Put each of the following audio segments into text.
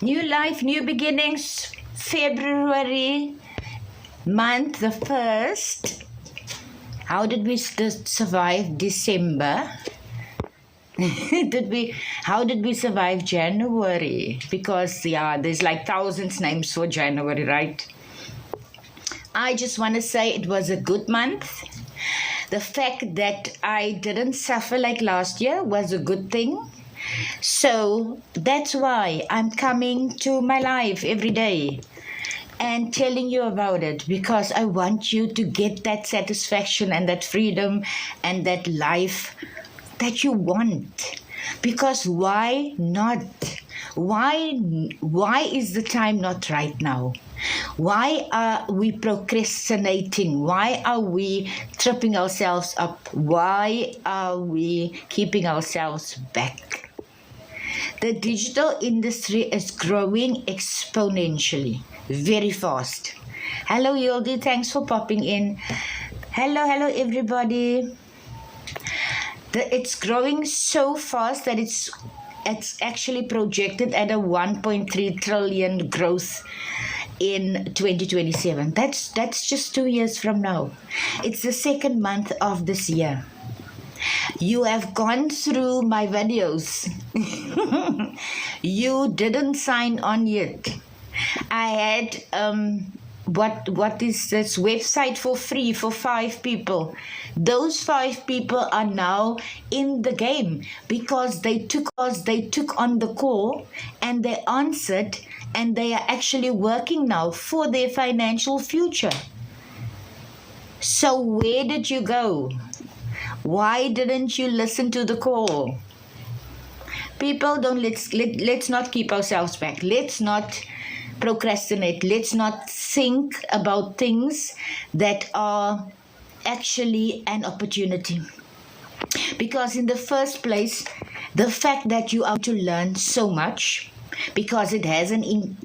New life, new beginnings, February month, the 1st. How did we survive December? How did we survive January? Because, there's like thousands names for January, right? I just want to say it was a good month. The fact that I didn't suffer like last year was a good thing. So that's why I'm coming to my life every day and telling you about it, because I want you to get that satisfaction and that freedom and that life that you want. Because why not? Why is the time not right now? Why are we procrastinating? Why are we tripping ourselves up? Why are we keeping ourselves back? The digital industry is growing exponentially, very fast. Hello, Yildi. Thanks for popping in. Hello, everybody. It's growing so fast that it's actually projected at a 1.3 trillion growth in 2027. That's just 2 years from now. It's the second month of this year. You have gone through my videos. You didn't sign on yet. I had what is this website for free for 5 people. Those 5 people are now in the game because they took on the call and they answered, and they are actually working now for their financial future. So where did you go? Why didn't you listen to the call? People, let's not keep ourselves back. Let's not procrastinate. Let's not think about things that are actually an opportunity. Because in the first place, the fact that you are to learn so much, because it has an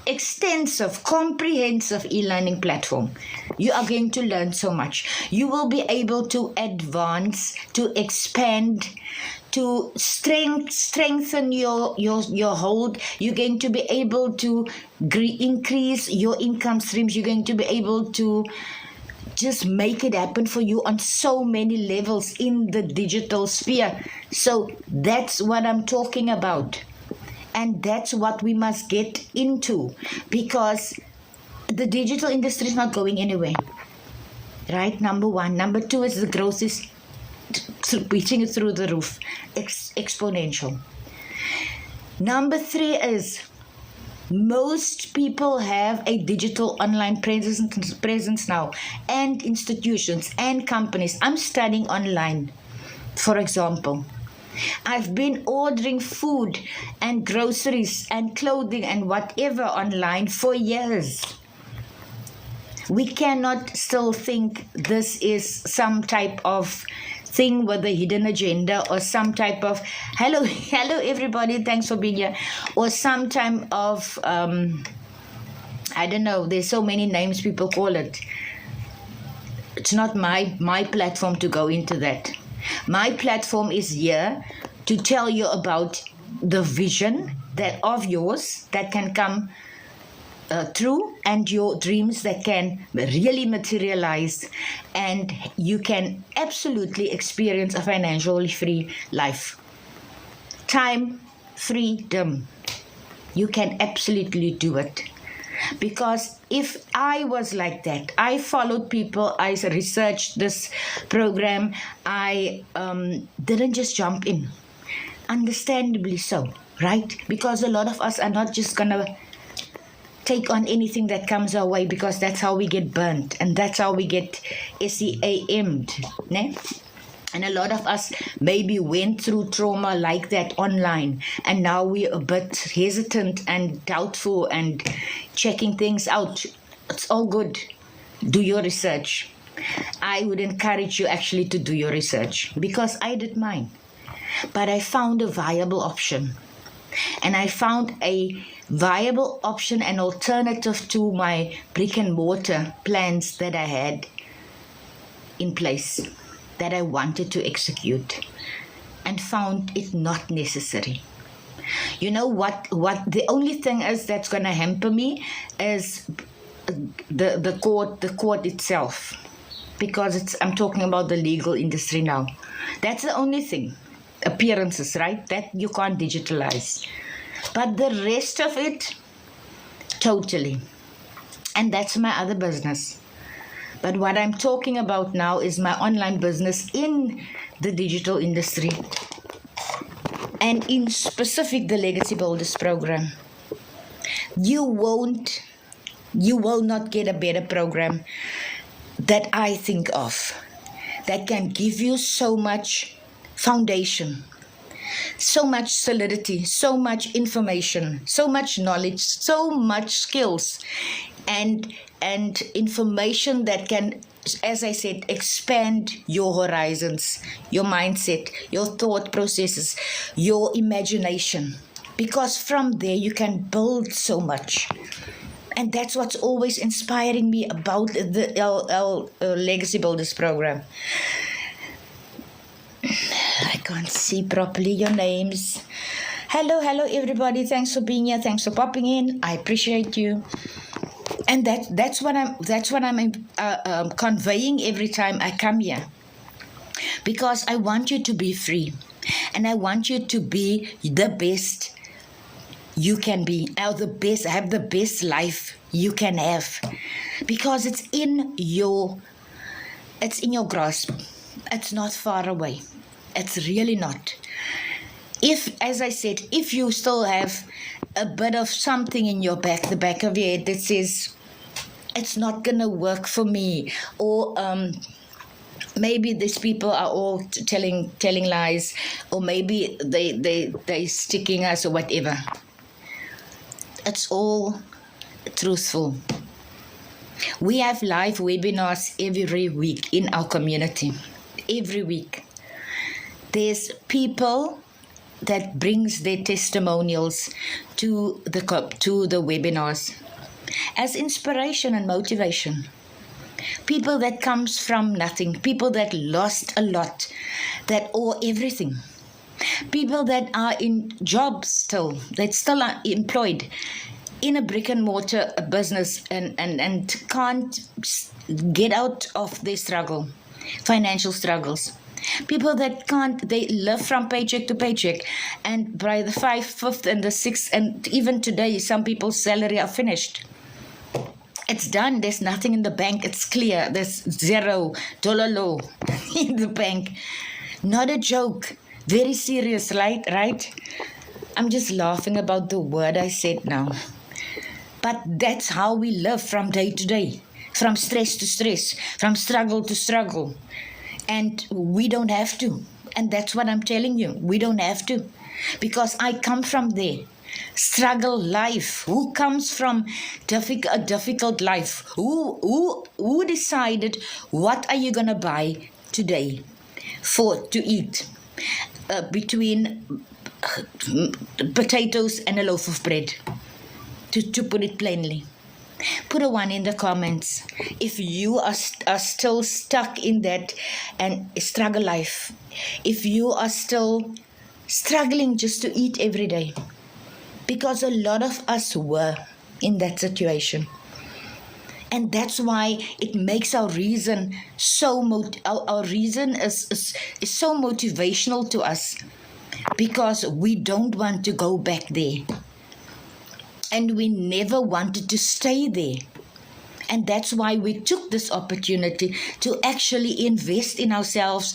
extensive, comprehensive e-learning platform. You are going to learn so much. You will be able to advance, to expand, to strengthen your hold. You're going to be able to increase your income streams. You're going to be able to just make it happen for you on so many levels in the digital sphere. So that's what I'm talking about. And that's what we must get into, because the digital industry is not going anywhere. Right? Number 1. Number 2 is the growth is reaching through the roof. Exponential. Number 3 is most people have a digital online presence now, and institutions and companies. I'm studying online, for example. I've been ordering food and groceries and clothing and whatever online for years. We cannot still think this is some type of thing with a hidden agenda, or some type of hello everybody, thanks for being here, or some type of I don't know, there's so many names people call it. It's not my platform to go into that. My platform is here to tell you about the vision that of yours that can come true, and your dreams that can really materialize, and you can absolutely experience a financially free life. Time, freedom. You can absolutely do it. Because if I was like that, I followed people, I researched this program, I didn't just jump in. Understandably so, right? Because a lot of us are not just going to take on anything that comes our way, because that's how we get burnt, and that's how we get SEAM'd, ne? And a lot of us maybe went through trauma like that online, and now we're a bit hesitant and doubtful and checking things out. It's all good. Do your research. I would encourage you actually to do your research, because I did mine. But I found a viable option. And I found a viable option, an alternative to my brick and mortar plans that I had in place, that I wanted to execute, and found it not necessary. You know what the only thing is that's going to hamper me is the court itself, because I'm talking about the legal industry now. That's the only thing. Appearances, right? That you can't digitalize. But the rest of it, totally. And that's my other business. But what I'm talking about now is my online business in the digital industry, and in specific the Legacy Builders program. You will not get a better program that I think of that can give you so much foundation, so much solidity, so much information, so much knowledge, so much skills, and information that can, as I said, expand your horizons, your mindset, your thought processes, your imagination. Because from there you can build so much. And that's what's always inspiring me about the Legacy Builders program. I can't see properly your names. Hello everybody. Thanks for being here. Thanks for popping in. I appreciate you. And that's what I'm conveying every time I come here, because I want you to be free, and I want you to be the best you can be, or have the best life you can have, because it's in your grasp. It's not far away. It's really not. If, as I said, if you still have a bit of something in the back of your head that says, it's not going to work for me, or maybe these people are all telling lies, or maybe they sticking us or whatever. It's all truthful. We have live webinars every week in our community. Every week. There's people that brings their testimonials to the webinars as inspiration and motivation. People that comes from nothing, people that lost a lot, or everything. People that are in jobs still, that still are employed in a brick and mortar business and can't get out of their struggle, financial struggles. People that they live from paycheck to paycheck, and by the 5th and the 6th, and even today, some people's salary are finished. It's done. There's nothing in the bank. It's clear. There's $0 low in the bank. Not a joke. Very serious, right? I'm just laughing about the word I said now. But that's how we live from day to day, from stress to stress, from struggle to struggle. And we don't have to. And that's what I'm telling you. We don't have to. Because I come from there. Struggle life. Who comes from a difficult life? Who decided what are you going to buy today to eat? Between potatoes and a loaf of bread. To put it plainly. Put a 1 in the comments if you are still stuck in that and struggle life. If you are still struggling just to eat every day. Because a lot of us were in that situation. And that's why it makes our reason our reason is so motivational to us. Because we don't want to go back there. And we never wanted to stay there. And that's why we took this opportunity to actually invest in ourselves,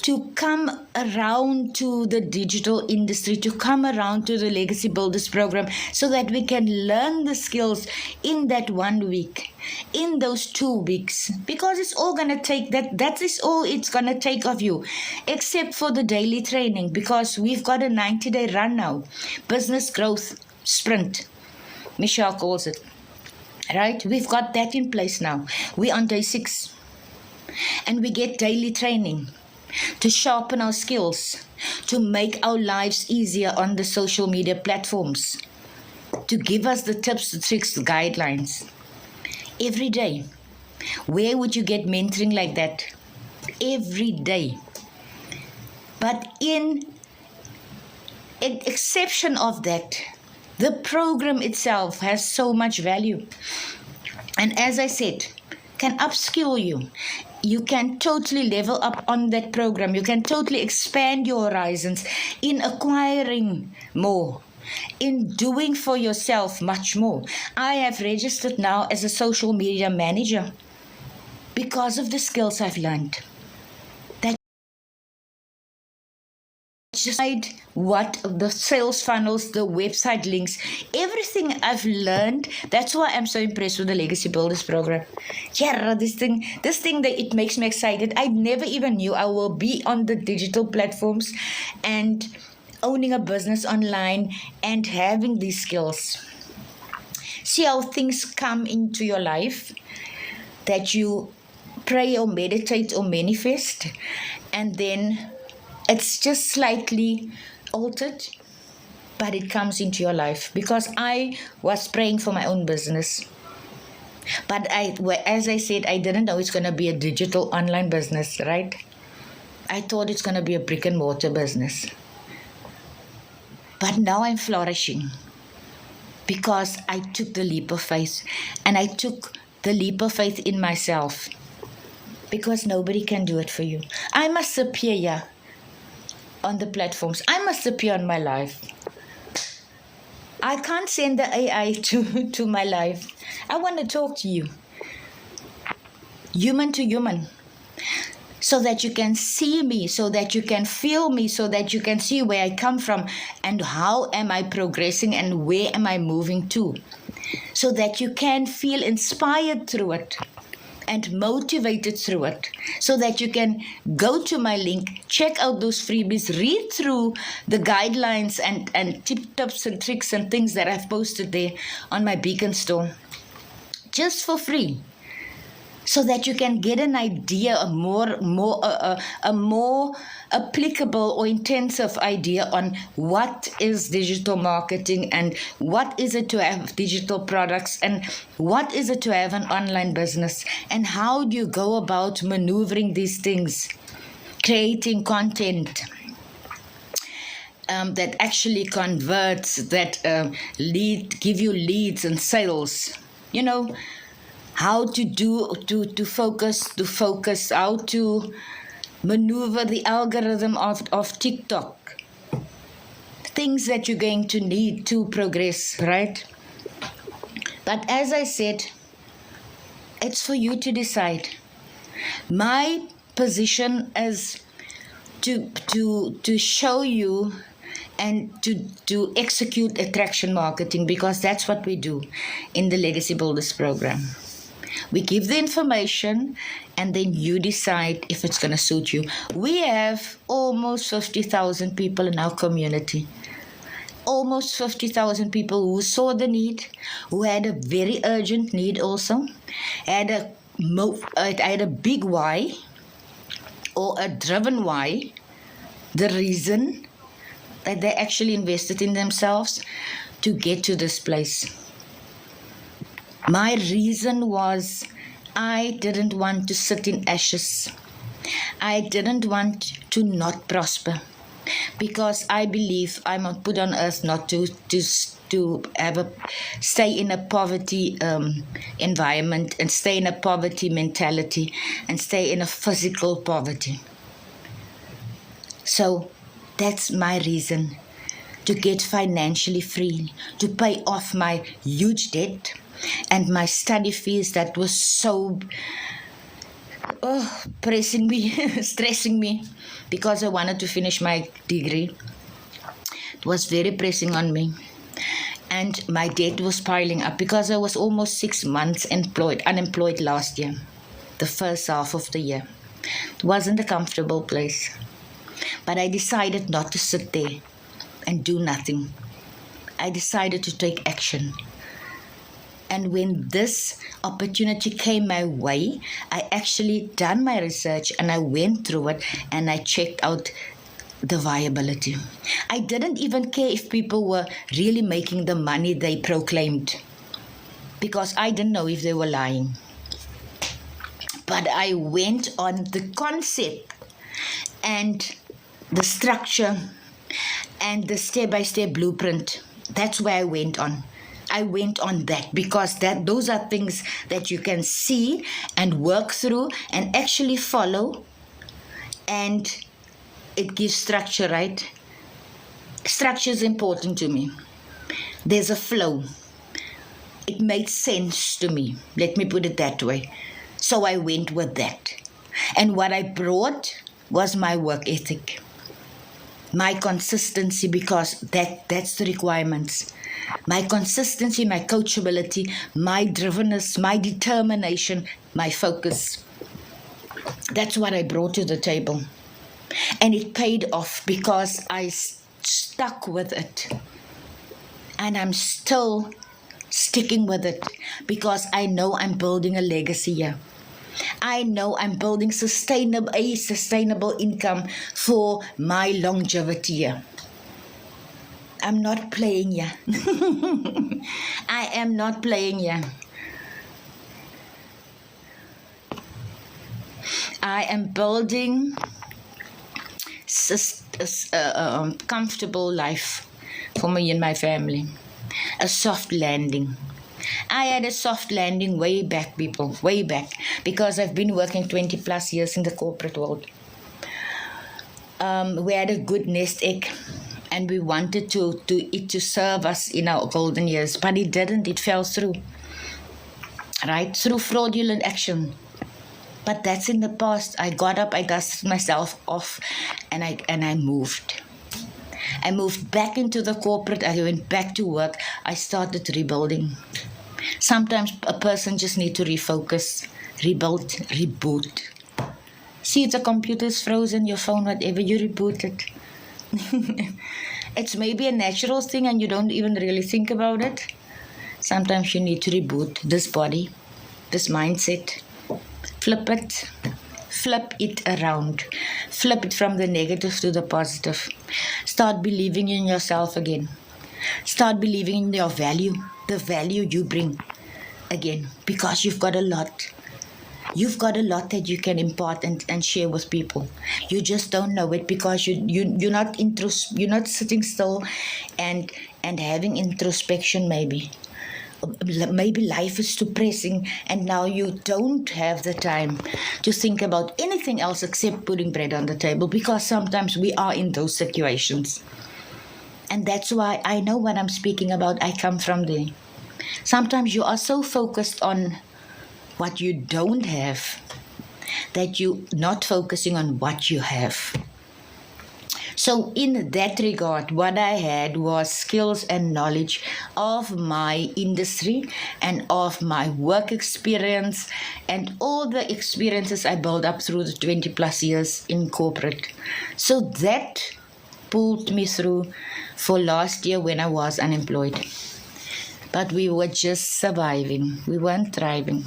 to come around to the digital industry, to come around to the Legacy Builders program, so that we can learn the skills in that 1 week, in those 2 weeks. Because it's all going to take, that is all it's going to take of you, except for the daily training, because we've got a 90-day run now. Business growth sprint. Michelle calls it. Right? We've got that in place now. We're on day 6. And we get daily training to sharpen our skills, to make our lives easier on the social media platforms, to give us the tips, the tricks, the guidelines. Every day. Where would you get mentoring like that? Every day. But in exception of that, the program itself has so much value. And as I said, can upskill you. You can totally level up on that program. You can totally expand your horizons in acquiring more, in doing for yourself much more. I have registered now as a social media manager because of the skills I've learned. Just what the sales funnels, the website links, everything I've learned. That's why I'm so impressed with the Legacy Builders program. Yeah, this thing that it makes me excited. I never even knew I will be on the digital platforms and owning a business online and having these skills. See how things come into your life that you pray or meditate or manifest, and then it's just slightly altered, but it comes into your life. Because I was praying for my own business. But as I said, I didn't know it's going to be a digital online business, right? I thought it's going to be a brick and mortar business. But now I'm flourishing because I took the leap of faith. And I took the leap of faith in myself. Because nobody can do it for you. I must appear here on the platforms. I must appear on my life. I can't send the AI to my life. I want to talk to you. Human to human. So that you can see me, so that you can feel me, so that you can see where I come from and how am I progressing and where am I moving to. So that you can feel inspired through it and motivated through it, so that you can go to my link, check out those freebies, read through the guidelines and tips and tricks and things that I've posted there on my Beacon store, just for free, so that you can get an idea, a more applicable or intensive idea on what is digital marketing and what is it to have digital products and what is it to have an online business and how do you go about maneuvering these things, creating content that actually converts, that give you leads and sales, how to focus, how to maneuver the algorithm of TikTok. Things that you're going to need to progress, right? But as I said, it's for you to decide. My position is to show you and to execute attraction marketing, because that's what we do in the Legacy Builders program. We give the information and then you decide if it's going to suit you. We have almost 50,000 people in our community. Almost 50,000 people who saw the need, who had a very urgent need also, had a big why or a driven why, the reason that they actually invested in themselves to get to this place. My reason was I didn't want to sit in ashes. I didn't want to not prosper, because I believe I'm put on earth not to stay in a poverty environment and stay in a poverty mentality and stay in a physical poverty. So that's my reason, to get financially free, to pay off my huge debt and my study fees that was so pressing me, stressing me, because I wanted to finish my degree. It was very pressing on me. And my debt was piling up because I was almost 6 months unemployed last year, the first half of the year. It wasn't a comfortable place. But I decided not to sit there and do nothing. I decided to take action. And when this opportunity came my way, I actually done my research and I went through it and I checked out the viability. I didn't even care if people were really making the money they proclaimed, because I didn't know if they were lying. But I went on the concept and the structure and the step-by-step blueprint. That's where I went on. I went on that because those are things that you can see and work through and actually follow, and it gives structure, right? Structure is important to me. There's a flow. It made sense to me. Let me put it that way. So I went with that. And what I brought was my work ethic, my consistency, because that's the requirements. My consistency, my coachability, my drivenness, my determination, my focus. That's what I brought to the table. And it paid off because I stuck with it. And I'm still sticking with it because I know I'm building a legacy here. I know I'm building sustainable income for my longevity here. I'm not playing here. I am not playing here. I am building a comfortable life for me and my family. A soft landing. I had a soft landing way back, people, way back, because I've been working 20 plus years in the corporate world. We had a good nest egg, and we wanted it to serve us in our golden years, but it didn't. It fell through, right? Through fraudulent action. But that's in the past. I got up, I dusted myself off, and I moved. I moved back into the corporate. I went back to work. I started rebuilding. Sometimes a person just needs to refocus, rebuild, reboot. See if the computer is frozen, your phone, whatever, you reboot it. It's maybe a natural thing and you don't even really think about it. Sometimes you need to reboot this body, this mindset. Flip it around. Flip it from the negative to the positive. Start believing in yourself again. Start believing in your value, the value you bring again, because you've got a lot. You've got a lot that you can impart and share with people. You just don't know it because you're not sitting still and having introspection maybe. Maybe life is too pressing and now you don't have the time to think about anything else except putting bread on the table, because sometimes we are in those situations. And that's why I know what I'm speaking about. I come from there. Sometimes you are so focused on what you don't have that you're not focusing on what you have. So in that regard, what I had was skills and knowledge of my industry and of my work experience and all the experiences I built up through the 20 plus years in corporate. So that pulled me through for last year when I was unemployed. But we were just surviving. We weren't thriving.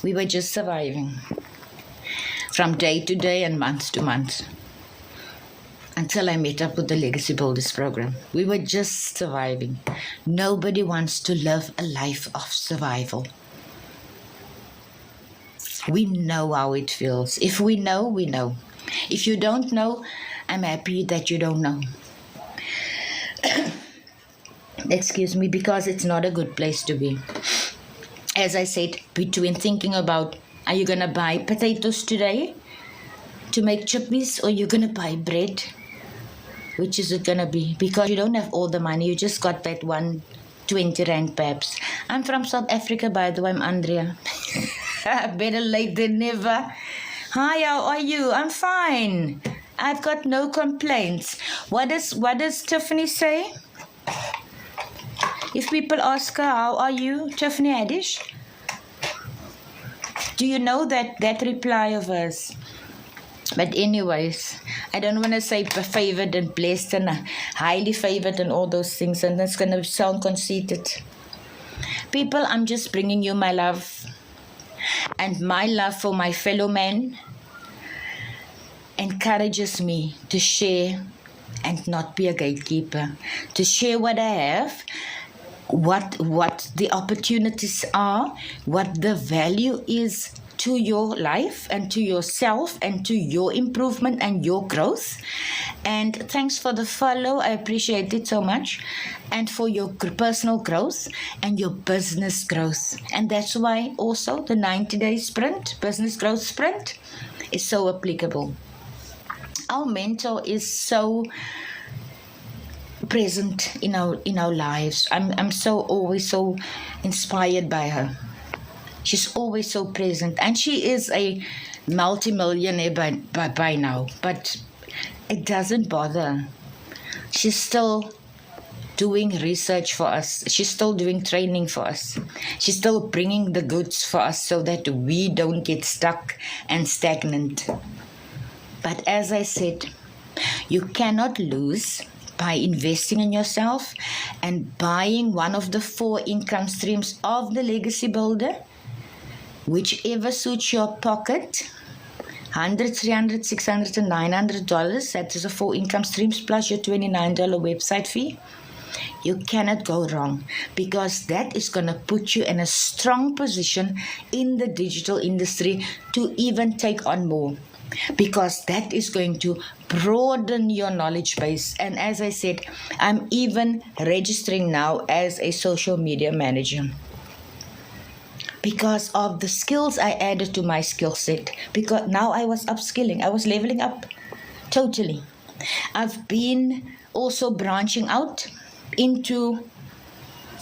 We were just surviving from day to day and month to month, until I met up with the Legacy Builders program. We were just surviving. Nobody wants to live a life of survival. We know how it feels. If we know, we know. If you don't know, I'm happy that you don't know. Excuse me, because it's not a good place to be. As I said, between thinking about, are you going to buy potatoes today to make chippies, or you're going to buy bread? Which is it going to be? Because you don't have all the money. You just got that 120 rand perhaps. I'm from South Africa, by the way. I'm Andrea. Better late than never. Hi, how are you? I'm fine. I've got no complaints. What does Tiffany say? If people ask her, how are you, Tiffany Haddish? Do you know that reply of hers? But anyways, I don't want to say favored and blessed and highly favored and all those things, and that's going to sound conceited. People, I'm just bringing you my love, and my love for my fellow man encourages me to share and not be a gatekeeper, to share what I have, what the opportunities are, what the value is to your life and to yourself and to your improvement and your growth. And thanks for the follow. I appreciate it so much. And for your personal growth and your business growth. And that's why also the 90-day sprint, business growth sprint, is so applicable. Our mentor is so present in our lives. I'm so always so inspired by her. She's always so present, and she is a multimillionaire by now, but it doesn't bother her. She's still doing research for us. She's still doing training for us. She's still bringing the goods for us so that we don't get stuck and stagnant. But as I said, you cannot lose by investing in yourself and buying one of the 4 income streams of the Legacy Builder, whichever suits your pocket. $100, $300, $600, and $900. That is the 4 income streams plus your $29 website fee. You cannot go wrong, because that is going to put you in a strong position in the digital industry to even take on more, because that is going to broaden your knowledge base. And as I said, I'm even registering now as a social media manager because of the skills I added to my skill set. Because now I was upskilling, I was leveling up totally. I've been also branching out into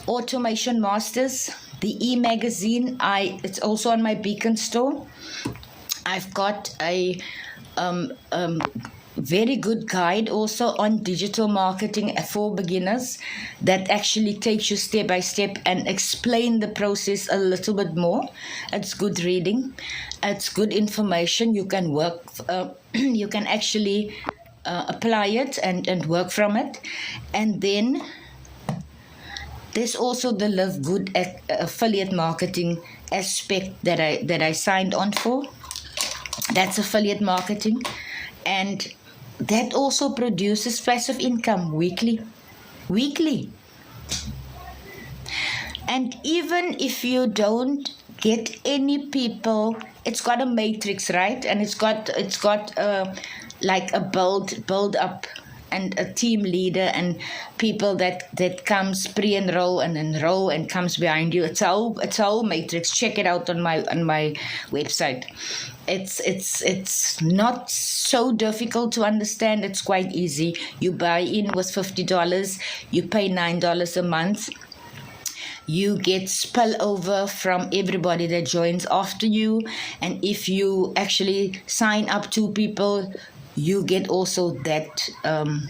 Automation Masters, the e-magazine. It's also on my Beacon store. I've got a very good guide also on digital marketing for beginners that actually takes you step by step and explain the process a little bit more. It's good reading. It's good information. You can work. You can actually apply it and work from it. And then there's also the Live Good affiliate marketing aspect that I signed on for. That's affiliate marketing, and that also produces passive income weekly. And even if you don't get any people, it's got a matrix, right? And it's got like a build up and a team leader and people that comes pre-enroll and enroll and comes behind you. It's a whole matrix. Check it out on my website. It's not so difficult to understand. It's quite easy. You buy in with $50. You pay $9 a month. You get spillover from everybody that joins after you. And if you actually sign up 2 people, you get also that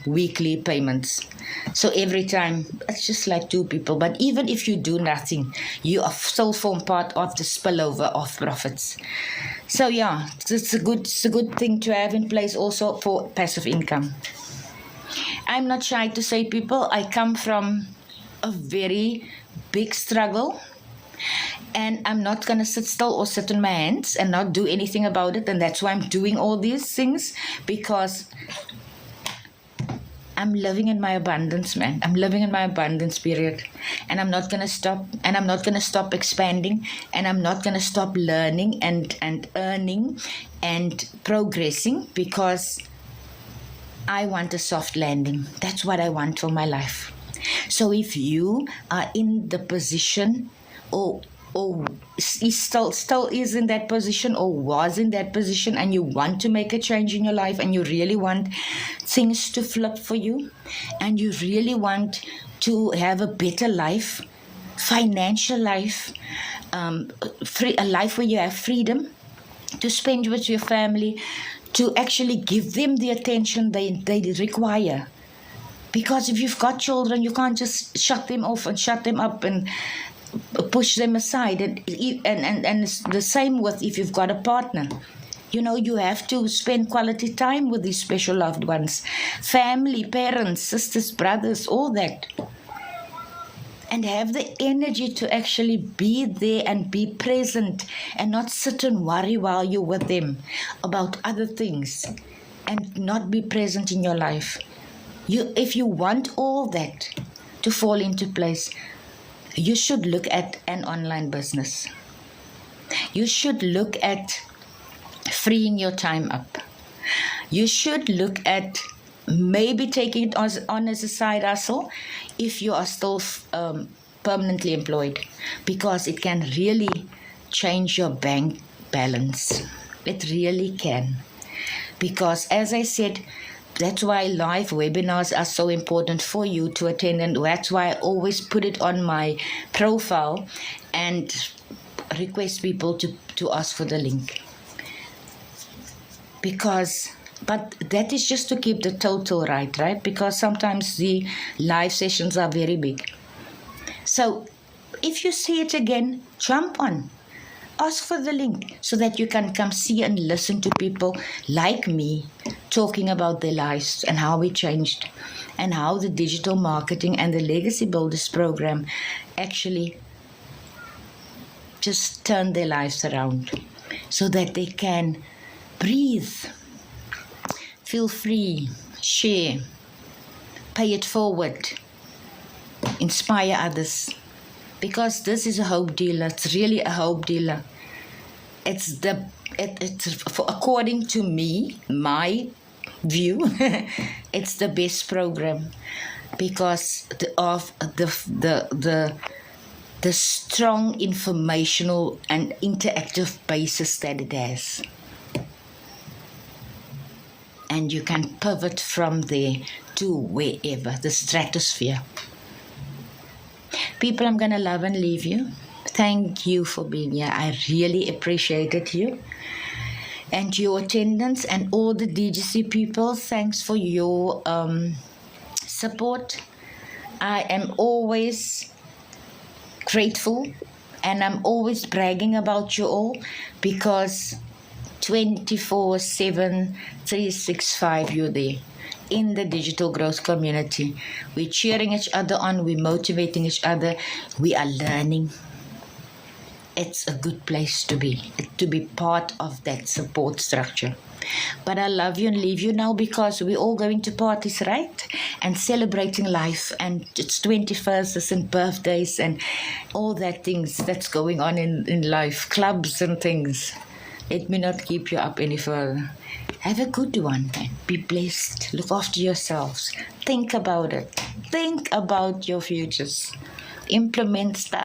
weekly payments. So every time, it's just like 2 people. But even if you do nothing, you are still form part of the spillover of profits. So yeah, it's a good thing to have in place also for passive income. I'm not shy to say, people, I come from a very big struggle. And I'm not going to sit still or sit on my hands and not do anything about it. And that's why I'm doing all these things, because I'm living in my abundance, man. I'm living in my abundance period. And I'm not going to stop. And I'm not going to stop expanding. And I'm not going to stop learning and earning and progressing, because I want a soft landing. That's what I want for my life. So if you are in the position or still is in that position or was in that position, and you want to make a change in your life, and you really want things to flip for you, and you really want to have a better life, financial life, a life where you have freedom to spend with your family, to actually give them the attention they require. Because if you've got children, you can't just shut them off and shut them up and push them aside. And it's the same with if you've got a partner. You have to spend quality time with these special loved ones. Family, parents, sisters, brothers, all that. And have the energy to actually be there and be present and not sit and worry while you're with them about other things and not be present in your life. If you want all that to fall into place, you should look at an online business. You should look at freeing your time up. You should look at maybe taking it on as a side hustle if you are still permanently employed, because it can really change your bank balance. It really can. Because as I said, that's why live webinars are so important for you to attend, and that's why I always put it on my profile and request people to ask for the link. But that is just to keep the total right? Because sometimes the live sessions are very big. So if you see it again, jump on. Ask for the link so that you can come see and listen to people like me talking about their lives and how we changed and how the digital marketing and the Legacy Builders program actually just turned their lives around so that they can breathe, feel free, share, pay it forward, inspire others. Because this is a hope dealer. It's really a hope dealer. It's according to me, my view, it's the best program because of the strong informational and interactive basis that it has. And you can pivot from there to wherever, the stratosphere. People, I'm going to love and leave you. Thank you for being here. I really appreciated you and your attendance, and all the DGC people. Thanks for your support. I am always grateful, and I'm always bragging about you all, because 24/7, 365 you're there. In the digital growth community, we're cheering each other on, we're motivating each other, we are learning. It's a good place to be part of that support structure. But I love you and leave you now, because we're all going to parties, right? And celebrating life, and it's 21st and birthdays and all that things that's going on in life, clubs and things. Let me not keep you up any further. Have a good one and be blessed. Look after yourselves. Think about it. Think about your futures. Implement stuff.